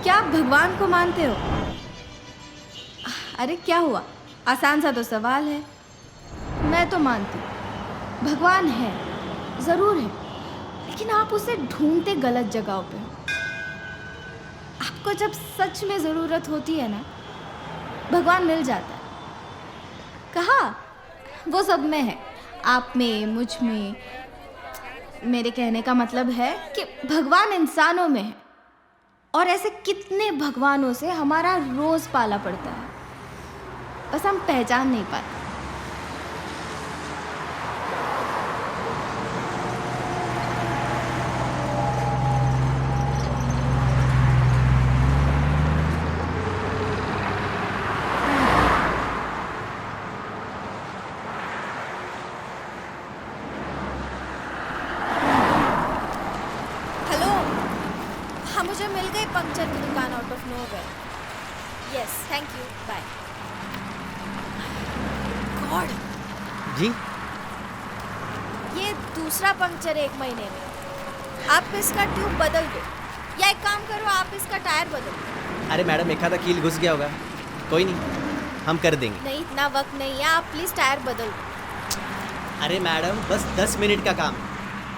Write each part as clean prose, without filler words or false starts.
क्या आप भगवान को मानते हो? अरे क्या हुआ, आसान सा तो सवाल है। मैं तो मानती हूँ भगवान है, ज़रूर है, लेकिन आप उसे ढूंढते गलत जगहों पे हो। आपको जब सच में ज़रूरत होती है ना, भगवान मिल जाता है। कहाँ? वो सब में है, आप में, मुझ में। मेरे कहने का मतलब है कि भगवान इंसानों में है, और ऐसे कितने भगवानों से हमारा रोज़ पाला पड़ता है, बस हम पहचान नहीं पाते। हेलो, हाँ मुझे मिल गई पंक्चर की दुकान out of nowhere. Yes, thank you, bye. God, जी ये दूसरा पंक्चर है 1 महीने में। आप इसका ट्यूब बदल दो, या एक काम करो, आप इसका टायर बदल दो। अरे मैडम, एक आधा कील घुस गया होगा, कोई नहीं, हम कर देंगे। नहीं, इतना वक्त नहीं है, आप प्लीज़ टायर बदल दो। अरे मैडम, बस 10 मिनट का काम है।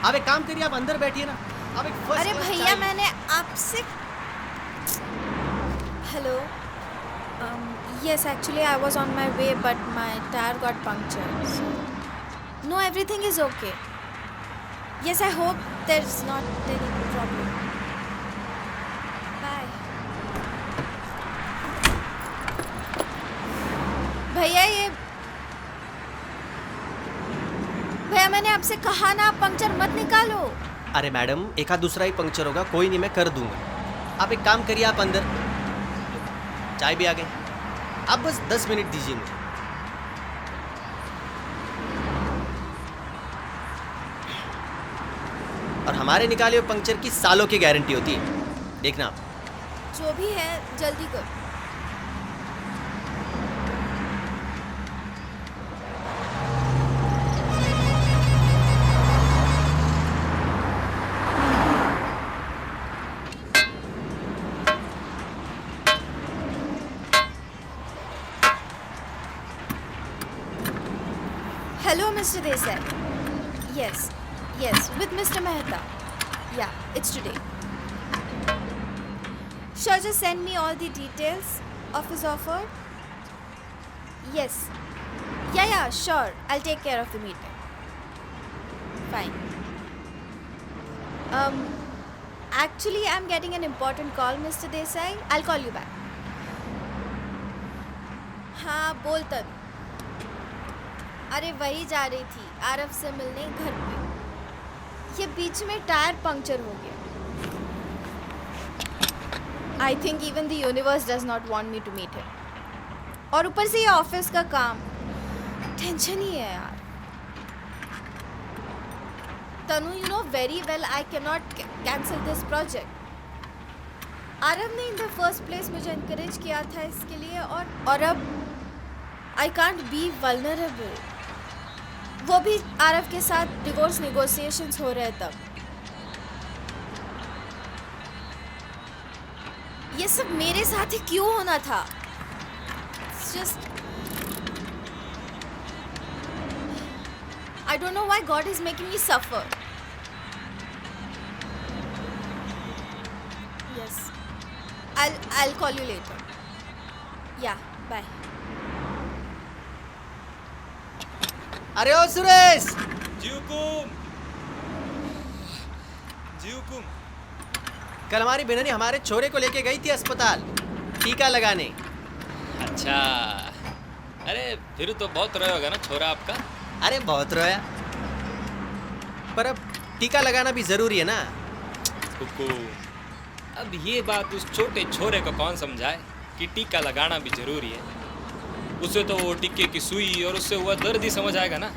आप एक काम करिए, आप अंदर बैठिए ना। आप एक फर्स्ट अरे क्लास भैया, चाय- मैंने आपसे hello, yes, actually I was on my way but my tire got punctured, so no, everything is okay. Yes, I hope there's not any problem. Bye. भैया, मैंने आपसे कहा ना, आप पंक्चर मत निकालो। अरे मैडम, एक आध दूसरा ही पंक्चर होगा, कोई नहीं, मैं कर दूंगा। आप एक काम करिए, आप अंदर, चाय भी आ गई। आप बस 10 मिनट दीजिए मुझे। और हमारे निकाले हुए पंक्चर की सालों की गारंटी होती है, देखना आप। जो भी है जल्दी करो। Hello, Mr. Desai. Yes, with Mr. Mehta. Yeah, it's today. Sure, just send me all the details of his offer. Yes. Yeah, sure. I'll take care of the meeting. Fine. Actually, I'm getting an important call, Mr. Desai. I'll call you back. हाँ, बोल तनु। अरे वही जा रही थी आरव से मिलने घर पे। ये बीच में टायर पंक्चर हो गया। I think even the universe does not want me to meet him. और ऊपर से ये ऑफिस का काम, टेंशन ही है यार। Tanu, you know very well I can not cancel this project. Aarav ने इन द फर्स्ट प्लेस मुझे इनकरेज किया था इसके लिए, और अब आई कांट बी वल्नरेबल। वो भी आरव के साथ डिवोर्स नेगोशिएशंस हो रहे तब। ये सब मेरे साथ ही क्यों होना था? Just I don't know why God is making me suffer. Yes, I'll call you later. Yeah, bye. अरे ओ सुरेश, जीवकुम कल हमारी बहनी हमारे छोरे को लेके गई थी अस्पताल टीका लगाने। अच्छा, अरे फिर तो बहुत रोया होगा ना छोरा आपका। अरे बहुत रोया, पर अब टीका लगाना भी जरूरी है ना। कुकू, अब ये बात उस छोटे छोरे को कौन समझाए कि टीका लगाना भी जरूरी है। उसे तो वो टीके की सुई और उससे हुआ दर्द ही समझ आएगा ना।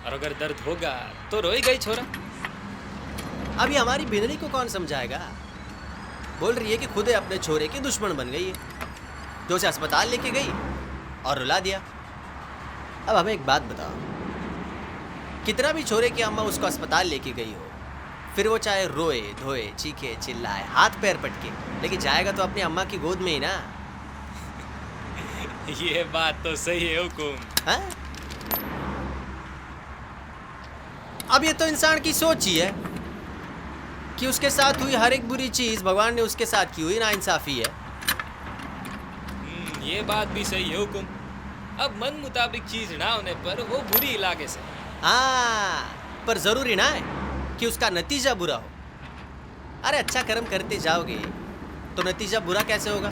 और अगर दर्द होगा तो रोएगा ही छोरा। अभी हमारी बिनरी को कौन समझाएगा? बोल रही है कि खुद अपने छोरे की दुश्मन बन गई है, जो उसे अस्पताल लेके गई और रुला दिया। अब हमें एक बात बताओ, कितना भी छोरे की अम्मा उसको अस्पताल लेके गई हो, फिर वो चाहे रोए धोए चीखे चिल्लाए हाथ पैर पटके, लेकिन जाएगा तो अपनी अम्मा की गोद में ही ना। ये बात तो सही है हुकुम। हाँ? अब ये तो इंसान की सोच ही है कि उसके साथ हुई हर एक बुरी चीज भगवान ने उसके साथ की हुई नाइंसाफी है। ये बात भी सही है हुकुम। अब मन मुताबिक चीज ना होने पर वो बुरी इलाके से। हाँ, पर जरूरी ना है कि उसका नतीजा बुरा हो। अरे अच्छा कर्म करते जाओगे तो नतीजा बुरा कैसे होगा?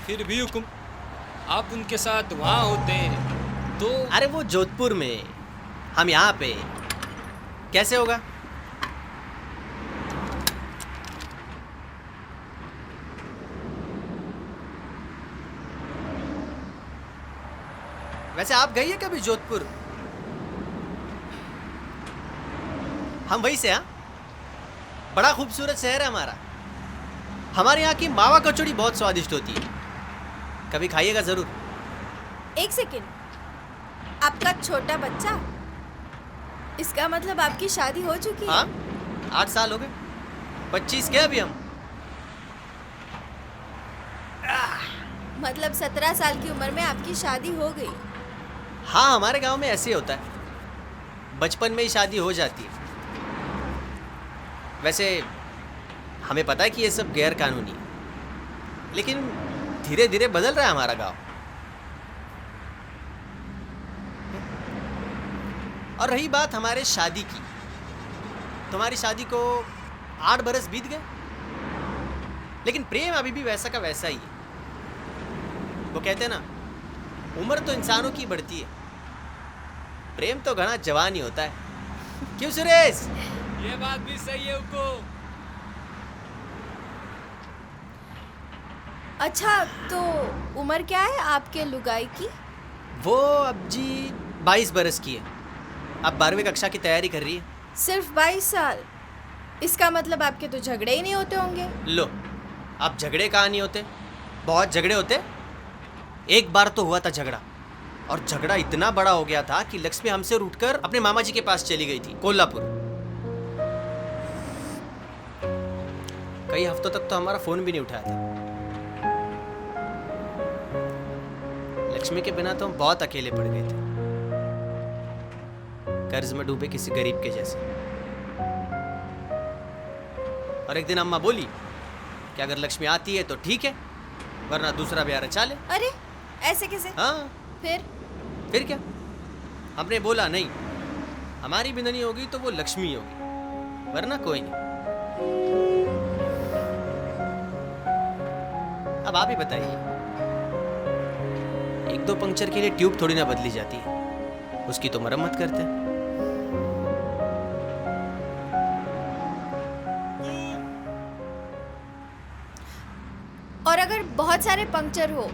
फिर भी हुकुम, आप उनके साथ वहाँ होते तो। अरे वो जोधपुर में, हम यहाँ पे, कैसे होगा? वैसे आप गई है कभी जोधपुर? हम वहीं से। हाँ, बड़ा खूबसूरत शहर है हमारा। हमारे यहाँ की मावा कचौड़ी बहुत स्वादिष्ट होती है, कभी खाइएगा जरूर। एक सेकेंड, आपका छोटा बच्चा, इसका मतलब आपकी शादी हो चुकी है? हाँ, 8 साल हो गए। 25 के अभी हम। मतलब 17 साल की उम्र में आपकी शादी हो गई? हाँ, हमारे गांव में ऐसे ही होता है, बचपन में ही शादी हो जाती है। वैसे हमें पता है कि ये सब गैर कानूनी है, लेकिन धीरे धीरे बदल रहा है हमारा गांव। और रही बात हमारे शादी की, तुम्हारी शादी को 8 बरस बीत गए, लेकिन प्रेम अभी भी वैसा का वैसा ही है। वो कहते हैं ना, उम्र तो इंसानों की बढ़ती है, प्रेम तो घना जवान ही होता है। क्यों सुरेश? ये बात भी सही है हुकुम। अच्छा, तो उम्र क्या है आपके लुगाई की? वो अब जी 22 बरस की है, अब 12वीं कक्षा की तैयारी कर रही है। सिर्फ 22 साल? इसका मतलब आपके तो झगड़े ही नहीं होते होंगे। लो, अब झगड़े कहाँ नहीं होते, बहुत झगड़े होते। एक बार तो हुआ था झगड़ा, और झगड़ा इतना बड़ा हो गया था कि लक्ष्मी हमसे रूठकर अपने मामा जी के पास चली गई थी, कोल्हापुर। कई हफ्तों तक तो हमारा फोन भी नहीं उठाया था। लक्ष्मी के बिना तो हम बहुत अकेले पड़ गए थे, कर्ज में डूबे किसी गरीब के जैसे। और एक दिन अम्मा बोली कि अगर लक्ष्मी आती है तो ठीक है, वरना दूसरा ब्याह रचा ले। अरे ऐसे कैसे? हाँ, फिर क्या? हमने बोला नहीं, हमारी बिंदनी होगी तो वो लक्ष्मी होगी, वरना कोई नहीं। अब आप ही बताइए, 1-2 पंक्चर के लिए ट्यूब थोड़ी ना बदली जाती है, उसकी तो मरम्मत करते हैं। और अगर बहुत सारे पंक्चर हो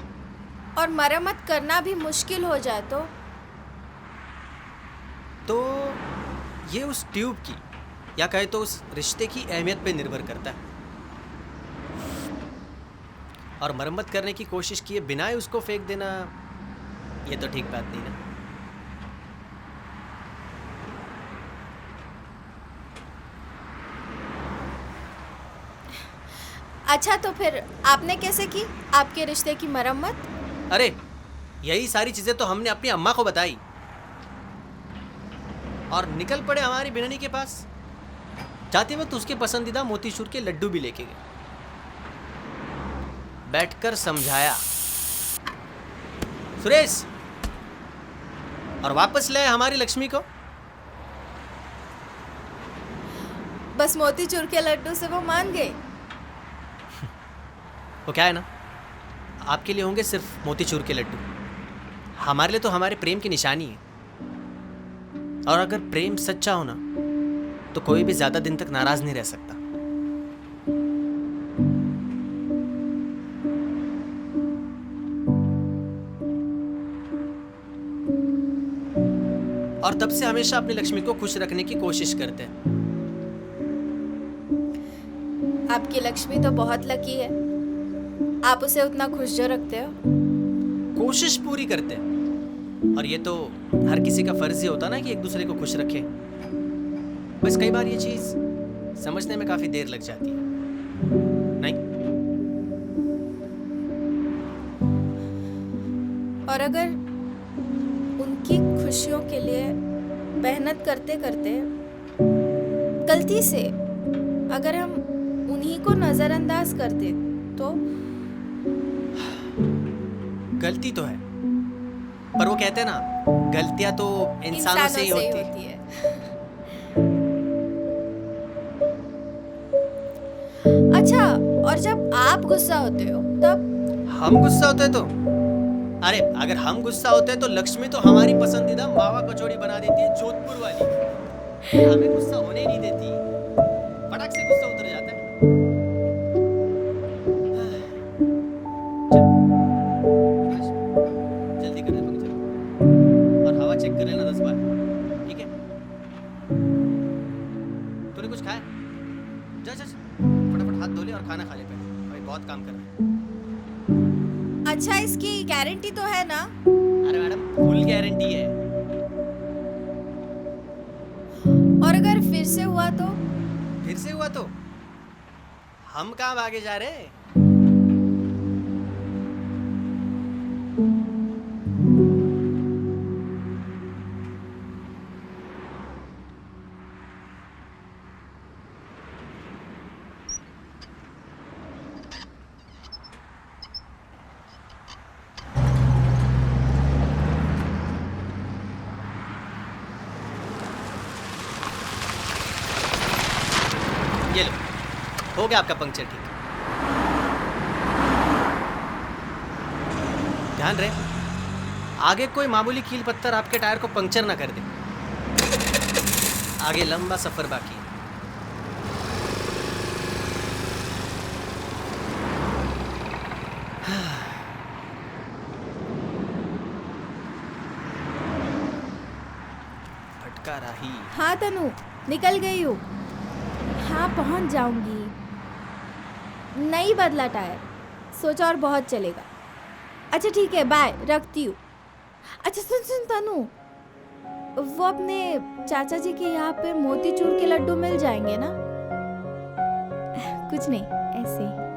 और मरम्मत करना भी मुश्किल हो जाए तो ये उस ट्यूब की, या कहे तो उस रिश्ते की अहमियत पे निर्भर करता है। और मरम्मत करने की कोशिश किए बिना ही उसको फेंक देना, ये तो ठीक बात नहीं ना। अच्छा, तो फिर आपने कैसे की आपके रिश्ते की मरम्मत? अरे, यही सारी चीजें तो हमने अपनी अम्मा को बताई और निकल पड़े हमारी बिननी के पास। जाते वक्त उसके पसंदीदा मोतीचूर के लड्डू भी लेके गए, बैठकर समझाया सुरेश, और वापस ले हमारी लक्ष्मी को। बस मोतीचूर के लड्डू से वो मान गए? वो क्या है ना, आपके लिए होंगे सिर्फ मोतीचूर के लड्डू, हमारे लिए तो हमारे प्रेम की निशानी है। और अगर प्रेम सच्चा हो ना, तो कोई भी ज्यादा दिन तक नाराज नहीं रह सकता। और तब से हमेशा अपनी लक्ष्मी को खुश रखने की कोशिश करते हैं। आपकी लक्ष्मी तो बहुत लकी है, आप उसे उतना खुश जो रखते हो। कोशिश पूरी करते हैं, और ये तो हर किसी का फर्ज ही होता ना कि एक दूसरे को खुश रखे। बस कई बार ये चीज समझने में काफी देर लग जाती है, नहीं? और अगर उनकी खुशियों के लिए मेहनत करते करते गलती से अगर हम उन्हीं को नजरअंदाज कर दे तो गलती तो है, पर वो कहते हैं ना, गलतियां तो इंसानों से ही होती है। अच्छा, और जब आप गुस्सा होते हो तब? हम गुस्सा होते तो, अरे अगर हम गुस्सा होते हैं तो लक्ष्मी तो हमारी पसंदीदा मावा कचौड़ी बना देती है, जोधपुर वाली। हमें गुस्सा होने ही नहीं देती, फटाक से गुस्सा उतर जाता है। चल, जल्दी कर दे पंक्चर, और हवा चेक कर लेना 10 बार, ठीक है? तूने कुछ खाया? जा जा जा, फटाफट हाथ धो ले और खाना खा ले पहले, भाई बहुत काम कर रहा है। अच्छा, इसकी गारंटी तो है ना? अरे मैडम, फुल गारंटी है। और अगर फिर से हुआ तो? फिर से हुआ तो हम कहाँ भागे जा रहे? ये लो, हो गया आपका पंक्चर ठीक। ध्यान रहे, आगे कोई मामूली कील पत्थर आपके टायर को पंक्चर ना कर दे। आगे लंबा सफर बाकी है। भटका राही। हाँ तनु, निकल गई हूँ। हाँ, पहुँच जाऊंगी। नहीं बदला टायर, सोचा और बहुत चलेगा। अच्छा ठीक है, बाय, रखती हूँ। अच्छा सुन सुन तनु, वो अपने चाचा जी के यहाँ पे मोतीचूर के लड्डू मिल जाएंगे ना? कुछ नहीं, ऐसे ही।